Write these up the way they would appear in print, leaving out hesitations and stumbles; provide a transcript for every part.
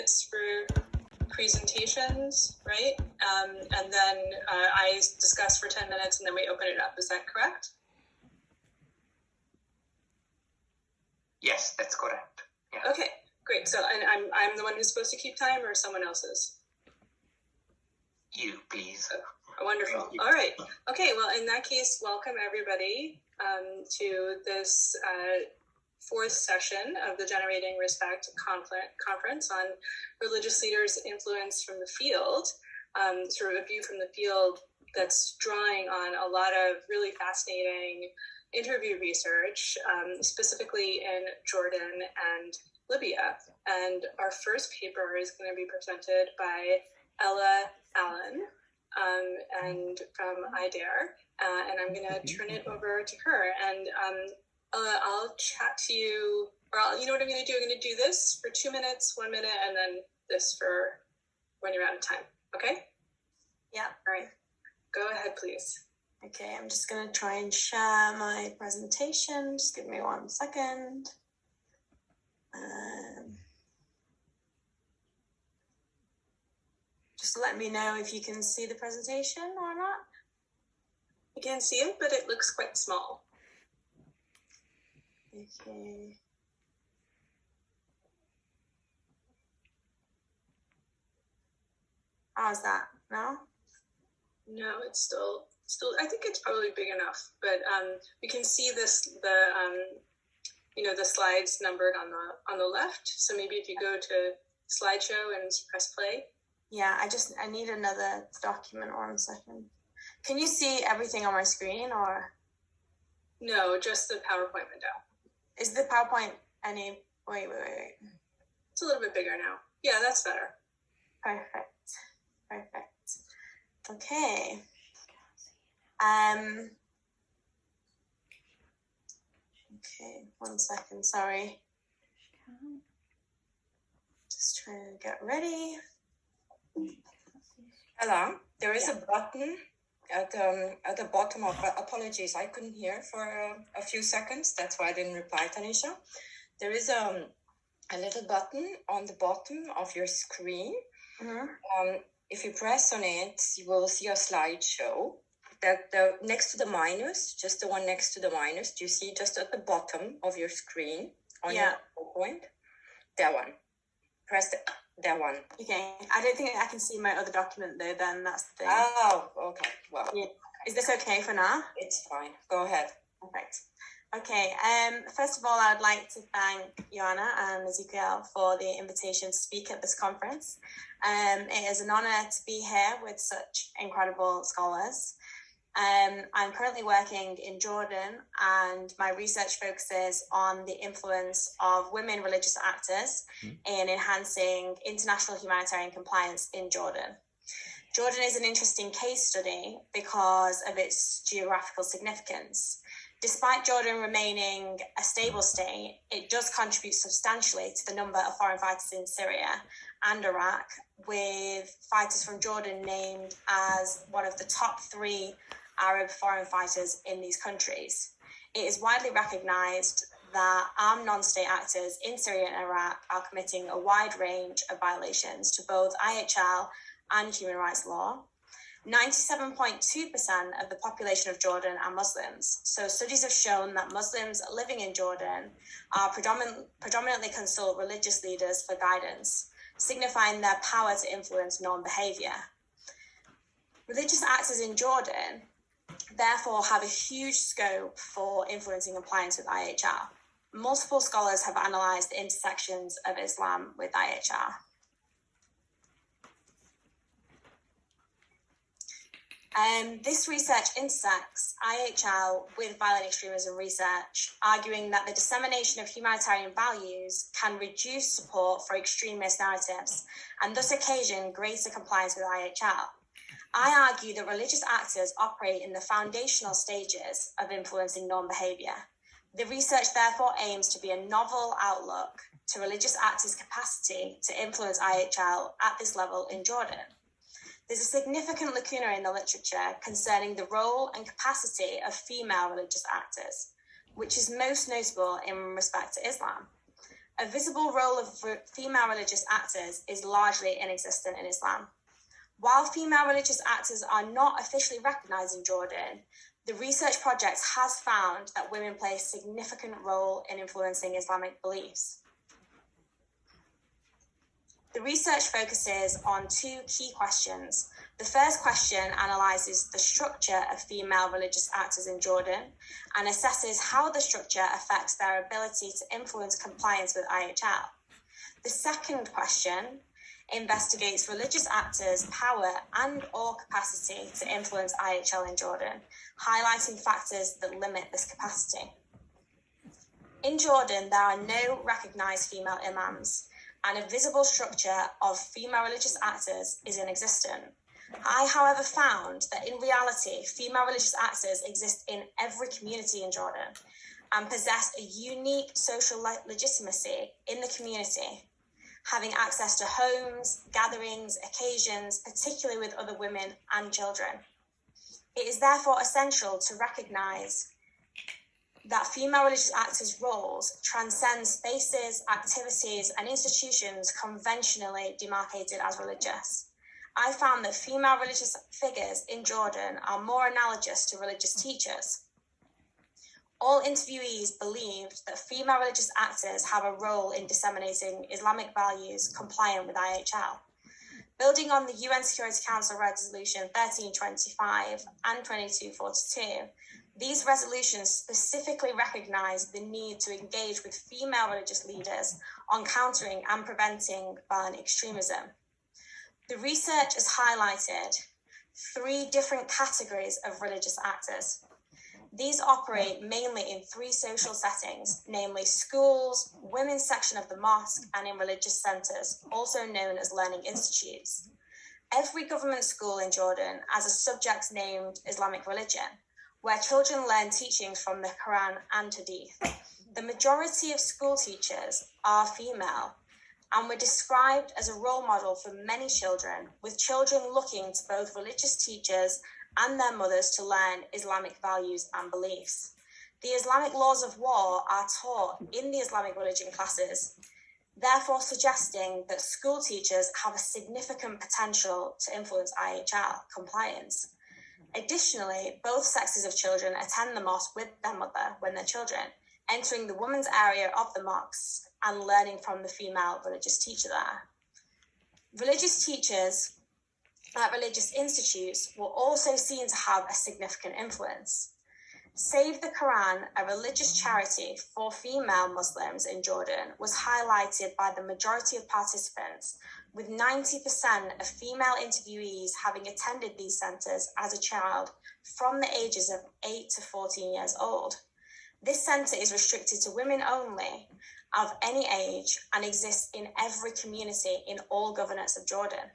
minutes for presentations, right? And then I discuss for 10 minutes and then we open it up. Is that correct? Yes, that's correct. Yeah. Okay, great. So, and I'm the one who's supposed to keep time, or someone else's? You, please. Oh, wonderful. All right. Okay, well, in that case, welcome everybody to this fourth session of the Generating Respect Conference on Religious Leaders' Influence from the Field, sort of a view from the field that's drawing on a lot of really fascinating interview research, specifically in Jordan and Libya. And our first paper is going to be presented by Ella Allen, and from IDARE, and I'm going to turn it over to her. And I'll chat to you, or you know what I'm going to do? I'm going to do this for 2 minutes, 1 minute, and then this for when you're out of time. Okay? Yeah. All right. Go ahead, please. Okay, I'm just going to try and share my presentation. Just give me 1 second. Just let me know if you can see the presentation or not. You can see it, but it looks quite small. Okay. How's that? No? No, it's still. I think it's probably big enough, but we can see the slides numbered on the left. So maybe if you go to slideshow and press play. Yeah, I need another document. 1 second. Can you see everything on my screen or? No, just the PowerPoint window. Is the PowerPoint any, wait. It's a little bit bigger now. Yeah, that's better. Perfect. Okay. Okay, 1 second, sorry. Just trying to get ready. Hello, there is a button at the bottom of, apologies, I couldn't hear for a few seconds. That's why I didn't reply, Tanisha. There is a little button on the bottom of your screen. Mm-hmm. If you press on it, you will see a slideshow. Next to the minus, just the one next to the minus, do you see just at the bottom of your screen on your PowerPoint? That one. Press that one. Okay. I don't think I can see my other document though, then that's the thing. Oh, okay. Well. Yeah. Is this okay for now? It's fine. Go ahead. Perfect. Okay. First of all, I would like to thank Joanna and Ezekiel for the invitation to speak at this conference. It is an honor to be here with such incredible scholars. I'm currently working in Jordan, and my research focuses on the influence of women religious actors in enhancing international humanitarian compliance in Jordan. Jordan is an interesting case study because of its geographical significance. Despite Jordan remaining a stable state, it does contribute substantially to the number of foreign fighters in Syria and Iraq, with fighters from Jordan named as one of the top 3 Arab foreign fighters in these countries. It is widely recognized that armed non-state actors in Syria and Iraq are committing a wide range of violations to both IHL and human rights law. 97.2% of the population of Jordan are Muslims. So studies have shown that Muslims living in Jordan are predominantly consult religious leaders for guidance, signifying their power to influence norm behavior. Religious actors in Jordan therefore have a huge scope for influencing compliance with IHR. Multiple scholars have analysed the intersections of Islam with IHR. This research intersects IHL with violent extremism research, arguing that the dissemination of humanitarian values can reduce support for extremist narratives and thus occasion greater compliance with IHL. I argue that religious actors operate in the foundational stages of influencing norm behaviour. The research therefore aims to be a novel outlook to religious actors' capacity to influence IHL at this level in Jordan. There's a significant lacuna in the literature concerning the role and capacity of female religious actors, which is most notable in respect to Islam. a visible role of female religious actors is largely inexistent in Islam. While female religious actors are not officially recognized in Jordan, the research project has found that women play a significant role in influencing Islamic beliefs. The research focuses on two key questions. The first question analyzes the structure of female religious actors in Jordan and assesses how the structure affects their ability to influence compliance with IHL. The second question investigates religious actors' power and or capacity to influence IHL in Jordan, highlighting factors that limit this capacity. In Jordan, there are no recognized female imams, and a visible structure of female religious actors is inexistent. I, however, found that in reality, female religious actors exist in every community in Jordan and possess a unique social legitimacy in the community, having access to homes, gatherings, occasions, particularly with other women and children. It is therefore essential to recognise that female religious actors' roles transcend spaces, activities, and institutions conventionally demarcated as religious. I found that female religious figures in Jordan are more analogous to religious teachers. All interviewees believed that female religious actors have a role in disseminating Islamic values compliant with IHL. Building on the UN Security Council Resolution 1325 and 2242, these resolutions specifically recognise the need to engage with female religious leaders on countering and preventing violent extremism. The research has highlighted 3 different categories of religious actors. These operate mainly in 3 social settings, namely schools, women's section of the mosque, and in religious centres, also known as learning institutes. Every government school in Jordan has a subject named Islamic religion, where children learn teachings from the Quran and Hadith. The majority of school teachers are female and were described as a role model for many children, with children looking to both religious teachers and their mothers to learn Islamic values and beliefs. The Islamic laws of war are taught in the Islamic religion classes, therefore suggesting that school teachers have a significant potential to influence IHL compliance. Additionally, both sexes of children attend the mosque with their mother when they're children, entering the women's area of the mosque and learning from the female religious teacher there. Religious teachers at religious institutes were also seen to have a significant influence. Save the Quran, a religious charity for female Muslims in Jordan, was highlighted by the majority of participants, with 90% of female interviewees having attended these centres as a child from the ages of 8 to 14 years old. This centre is restricted to women only of any age and exists in every community in all governorates of Jordan.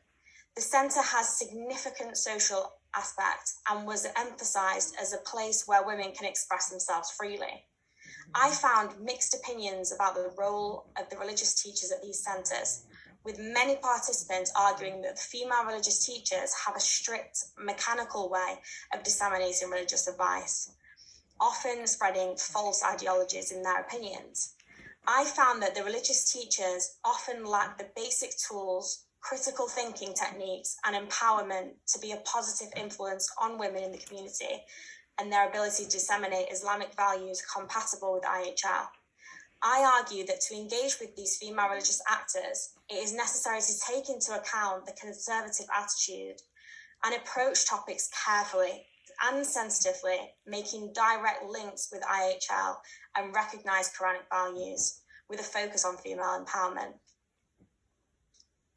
The centre has significant social aspect and was emphasised as a place where women can express themselves freely. I found mixed opinions about the role of the religious teachers at these centres, with many participants arguing that the female religious teachers have a strict, mechanical way of disseminating religious advice, often spreading false ideologies in their opinions. I found that the religious teachers often lack the basic tools, critical thinking techniques, and empowerment to be a positive influence on women in the community and their ability to disseminate Islamic values compatible with IHL. I argue that to engage with these female religious actors, it is necessary to take into account the conservative attitude and approach topics carefully and sensitively, making direct links with IHL and recognised Quranic values with a focus on female empowerment.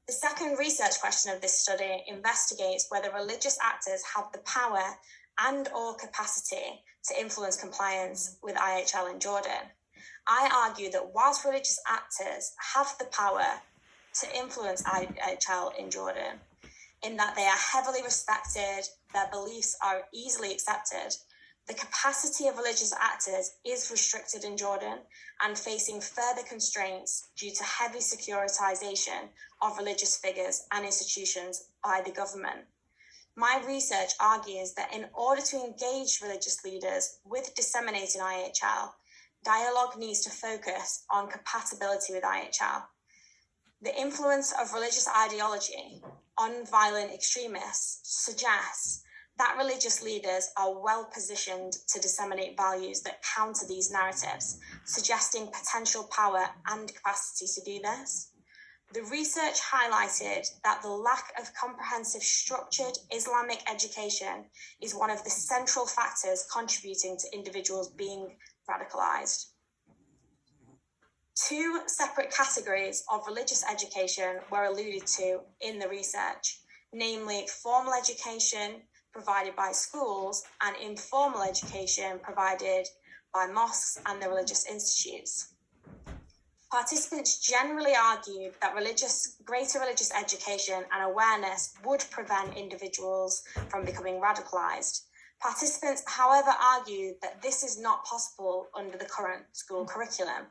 The second research question of this study investigates whether religious actors have the power and or capacity to influence compliance with IHL in Jordan. I argue that whilst religious actors have the power to influence IHL in Jordan, in that they are heavily respected, their beliefs are easily accepted, the capacity of religious actors is restricted in Jordan and facing further constraints due to heavy securitization of religious figures and institutions by the government. My research argues that in order to engage religious leaders with disseminating IHL, dialogue needs to focus on compatibility with IHL. The influence of religious ideology on violent extremists suggests that religious leaders are well positioned to disseminate values that counter these narratives, suggesting potential power and capacity to do this. The research highlighted that the lack of comprehensive structured Islamic education is one of the central factors contributing to individuals being radicalized. Two separate categories of religious education were alluded to in the research, namely formal education provided by schools and informal education provided by mosques and the religious institutes. Participants generally argued that greater religious education and awareness would prevent individuals from becoming radicalized. Participants, however, argued that this is not possible under the current school curriculum.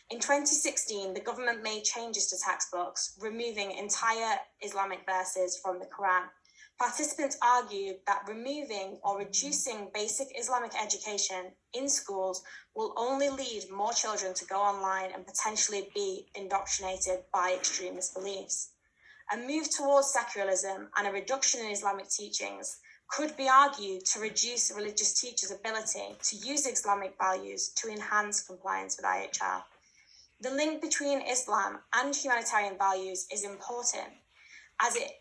In 2016, the government made changes to textbooks, removing entire Islamic verses from the Quran. Participants argued that removing or reducing basic Islamic education in schools will only lead more children to go online and potentially be indoctrinated by extremist beliefs. A move towards secularism and a reduction in Islamic teachings could be argued to reduce religious teachers' ability to use Islamic values to enhance compliance with IHL. The link between Islam and humanitarian values is important, as it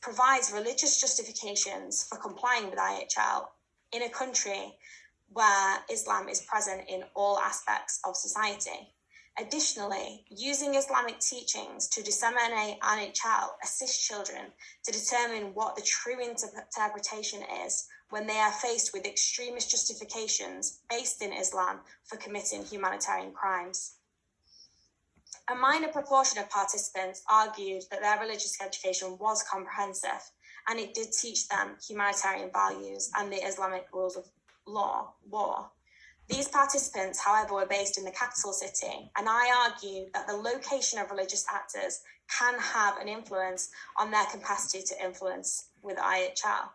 provides religious justifications for complying with IHL in a country where Islam is present in all aspects of society. Additionally, using Islamic teachings to disseminate IHL assists children to determine what the true interpretation is when they are faced with extremist justifications based in Islam for committing humanitarian crimes. A minor proportion of participants argued that their religious education was comprehensive and it did teach them humanitarian values and the Islamic rules of war. These participants, however, were based in the capital city, and I argued that the location of religious actors can have an influence on their capacity to influence with IHL.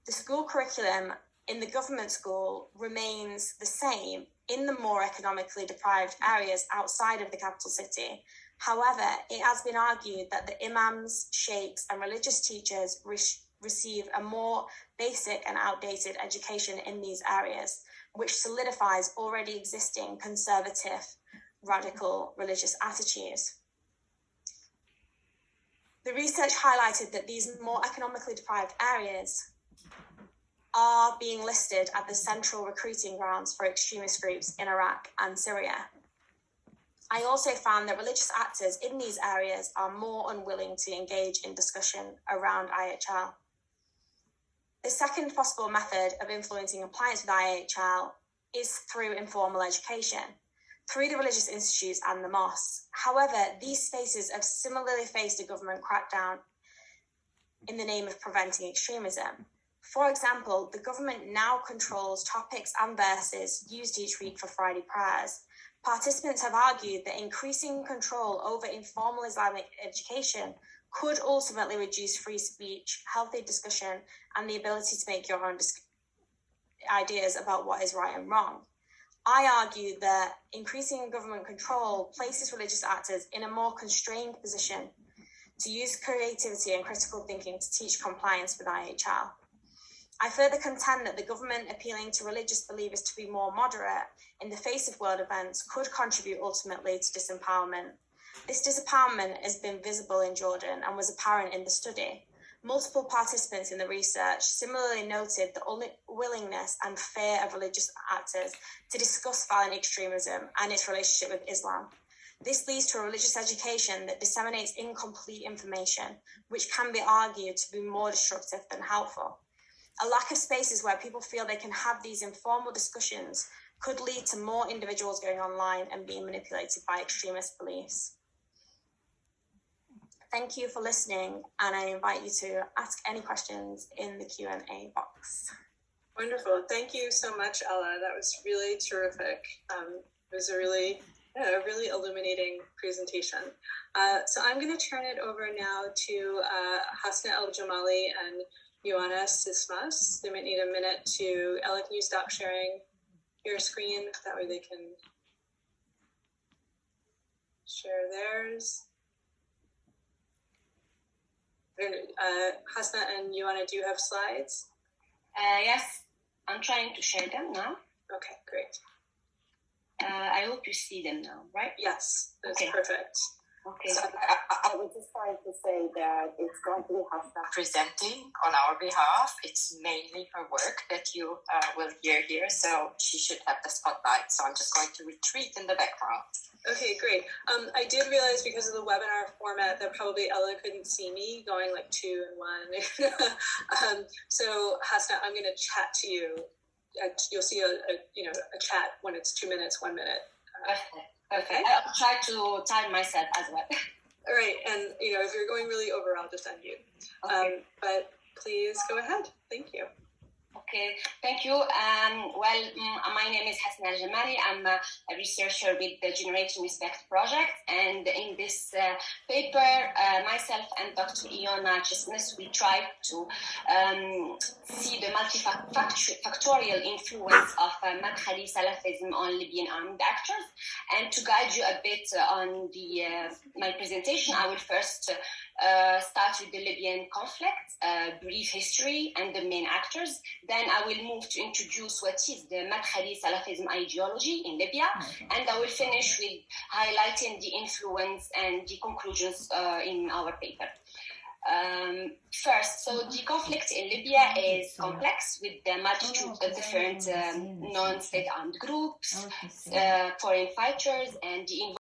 The school curriculum in the government school remains the same in the more economically deprived areas outside of the capital city. However, it has been argued that the imams, sheikhs, and religious teachers receive a more basic and outdated education in these areas, which solidifies already existing conservative, radical religious attitudes. The research highlighted that these more economically deprived areas are being listed as the central recruiting grounds for extremist groups in Iraq and Syria. I also found that religious actors in these areas are more unwilling to engage in discussion around IHL. The second possible method of influencing compliance with IHL is through informal education, through the religious institutes and the mosques. However, these spaces have similarly faced a government crackdown in the name of preventing extremism. For example, the government now controls topics and verses used each week for Friday prayers. Participants have argued that increasing control over informal Islamic education could ultimately reduce free speech, healthy discussion, and the ability to make your own ideas about what is right and wrong. I argue that increasing government control places religious actors in a more constrained position to use creativity and critical thinking to teach compliance with IHL. I further contend that the government appealing to religious believers to be more moderate in the face of world events could contribute ultimately to disempowerment. This disempowerment has been visible in Jordan and was apparent in the study. Multiple participants in the research similarly noted the unwillingness and fear of religious actors to discuss violent extremism and its relationship with Islam. This leads to a religious education that disseminates incomplete information, which can be argued to be more destructive than helpful. A lack of spaces where people feel they can have these informal discussions could lead to more individuals going online and being manipulated by extremist beliefs. Thank you for listening, and I invite you to ask any questions in the Q&A box. Wonderful. Thank you so much, Ella. That was really terrific. It was a really illuminating presentation. So I'm going to turn it over now to Hasna El-Jamali and Ioana Sismas. They might need a minute to, Ella, can you stop sharing your screen? That way they can share theirs. Hasna and Ioana, do you have slides? Yes, I'm trying to share them now. Okay, great. I hope you see them now, right? Yes, that's Okay. perfect. Okay. So I would just like to say that it's going to be Hasna presenting on our behalf. It's mainly her work that you will hear here, so she should have the spotlight. So I'm just going to retreat in the background. Okay, great. I did realize because of the webinar format that probably Ella couldn't see me going like 2 and 1. So Hasna, I'm going to chat to you. You'll see a chat when it's 2 minutes, 1 minute. Perfect. Okay. I'll try to time myself as well. All right, and if you're going really over, I'll just unmute. Okay. But please go ahead. Thank you. Okay, thank you. My name is Hasna Al-Jamali. I'm a researcher with the Generating Respect project. And in this paper, myself and Dr. Ioana Cisnes, we tried to see the multifactorial influence of Madkhali Salafism on Libyan armed actors. And to guide you a bit on my presentation, I will first start with the Libyan conflict, brief history, and the main actors. Then I will move to introduce what is the Madkhali Salafism ideology in Libya, and I will finish with highlighting the influence and the conclusions in our paper. First, so the conflict in Libya is complex with the multitude of different non-state armed groups, foreign fighters, and the